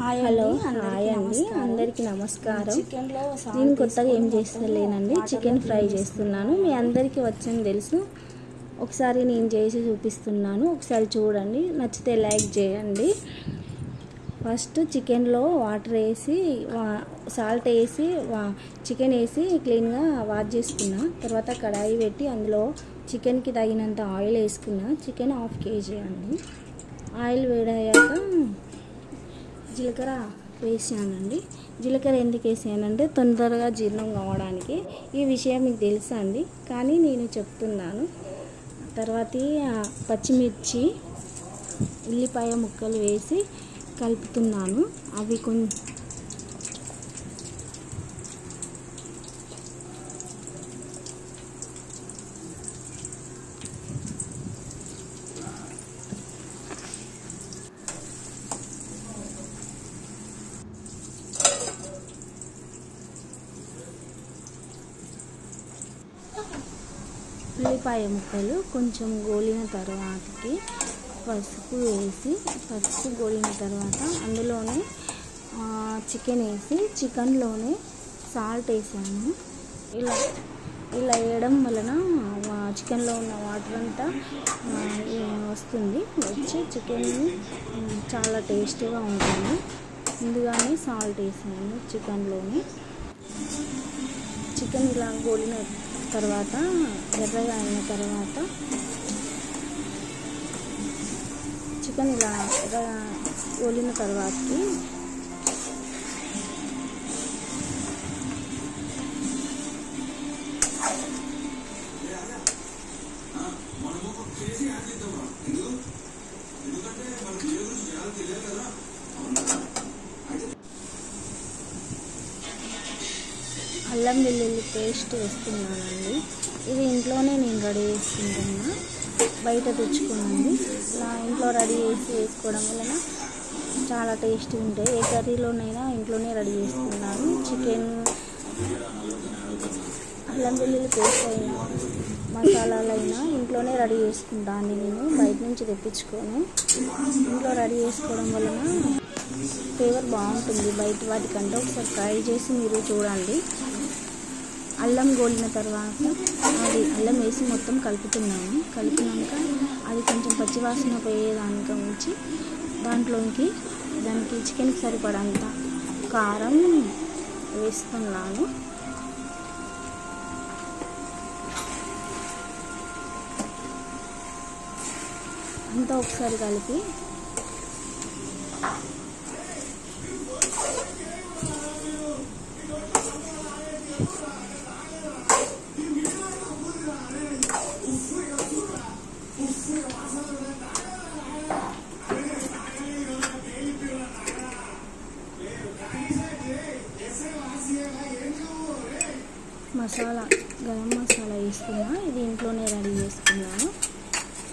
Hello hi అండి, అందరికీ నమస్కారం. నేను కొత్తగా ఏం చేస్తలేనండి, చికెన్ ఫ్రై చేస్తున్నాను. మీ అందరికీ వచ్చని తెలుసు. ఒకసారి నేను చేసి చూపిస్తున్నాను, ఒకసారి చూడండి. నచ్చితే లైక్ చేయండి. ఫస్ట్ చికెన్లో వాటర్ వేసి సాల్ట్ వేసి చికెన్ వేసి క్లీన్గా వాష్ చేసుకున్నా. తర్వాత కడాయి పెట్టి అందులో చికెన్కి తగినంత ఆయిల్ వేసుకున్నా. చికెన్ 1/2 kg అండి. ఆయిల్ వేడయ్యాక జీలకర్ర వేసానండి. జీలకర్ర ఎందుకు వేసానంటే తొందరగా జీర్ణం కావడానికి. ఈ విషయం మీకు తెలుసా అండి, కానీ నేను చెప్తున్నాను. తర్వాత పచ్చిమిర్చి, ఉల్లిపాయ ముక్కలు వేసి కలుపుతున్నాను. అవి ఉల్లిపాయ ముక్కలు కొంచెం గోలిన తర్వాతకి పసుపు వేసి, పసుపు గోలిన తర్వాత అందులోనే చికెన్ వేసి, చికెన్లోనే సాల్ట్ వేసాను. ఇలా వేయడం వలన చికెన్లో ఉన్న వాటర్ అంతా వస్తుంది. వచ్చి చికెన్ చాలా టేస్టీగా ఉంటుంది. ముందుగానే సాల్ట్ వేసాను చికెన్లోనే. చికెన్ ఇలా గోలిన తర్వాత, ఎర్రగా అయిన తర్వాత, చికెన్ ఇలా ఎర్రగా గోలిన తర్వాతకి అల్లం వెల్లుల్లి పేస్ట్ వేస్తున్నానండి. ఇది ఇంట్లోనే నేను రెడీ చేసుకుంటున్నా, బయట తెచ్చుకోనండి. ఇలా ఇంట్లో రెడీ చేసి వేసుకోవడం వలన చాలా టేస్టీ ఉంటాయి. ఏ కర్రీలోనైనా ఇంట్లోనే రెడీ చేసుకున్నాను. చికెన్, అల్లం వెల్లుల్లి పేస్ట్ అయినా మసాలాలైనా ఇంట్లోనే రెడీ చేసుకుంటాను. నేను బయట నుంచి తెప్పించుకొని ఇంట్లో రెడీ చేసుకోవడం వలన ఫ్లేవర్ బాగుంటుంది బయట వాటికంటే. ఒకసారి ట్రై చేసి మీరు చూడండి. అల్లం గోలిన తర్వాత అది అల్లం వేసి మొత్తం కలుపుతున్నాను. కలిపినాక అది కొంచెం పచ్చివాసన పోయేదానికి ఉంచి దానికి చికెన్కి సరిపడంత కారం వేస్తున్నాను. అంతా ఒకసారి కలిపి గరం మసాలా వేస్తున్నా. ఇది ఇంట్లోనే రెడీ చేసుకున్నాను.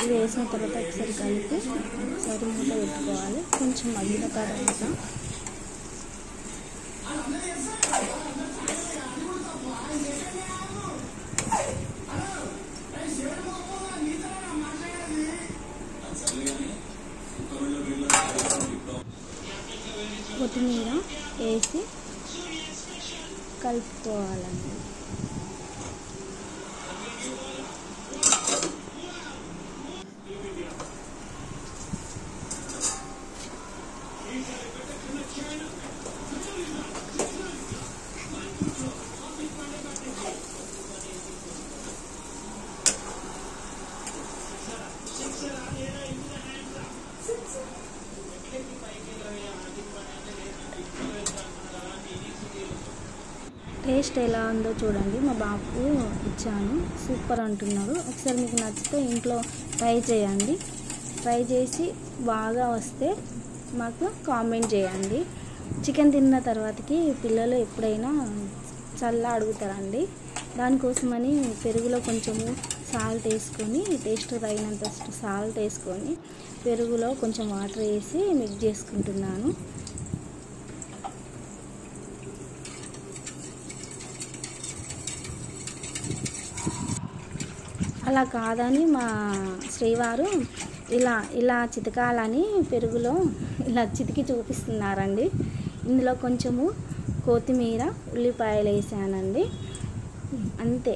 ఇది వేసిన తర్వాత ఒకసారి కలిపి ఒకసారి మూత పెట్టుకోవాలి. కొంచెం మగ్గిన తర్వాత కొత్తిమీర వేసి కలుపుకోవాలండి. టేస్ట్ ఎలా ఉందో చూడండి. మా బాబుకు ఇచ్చాను, సూపర్ అంటున్నారు. ఒకసారి మీకు నచ్చితే ఇంట్లో ట్రై చేయండి. ట్రై చేసి బాగా వస్తే మాకు కామెంట్ చేయండి. చికెన్ తిన్న తర్వాతకి పిల్లలు ఎప్పుడైనా చల్ల అడుగుతారండి. దానికోసమని పెరుగులో కొంచెము సాల్ట్ వేసుకొని, టేస్ట్ తగినంత సాల్ట్ వేసుకొని పెరుగులో కొంచెం వాటర్ వేసి మిక్స్ చేసుకుంటున్నాను. అలా కాదని మా శ్రీవారు ఇలా చితకాలని పెరుగులో ఇలా చితికి చూపిస్తున్నారండి. ఇందులో కొంచెము కొత్తిమీర, ఉల్లిపాయలు వేసానండి, అంతే.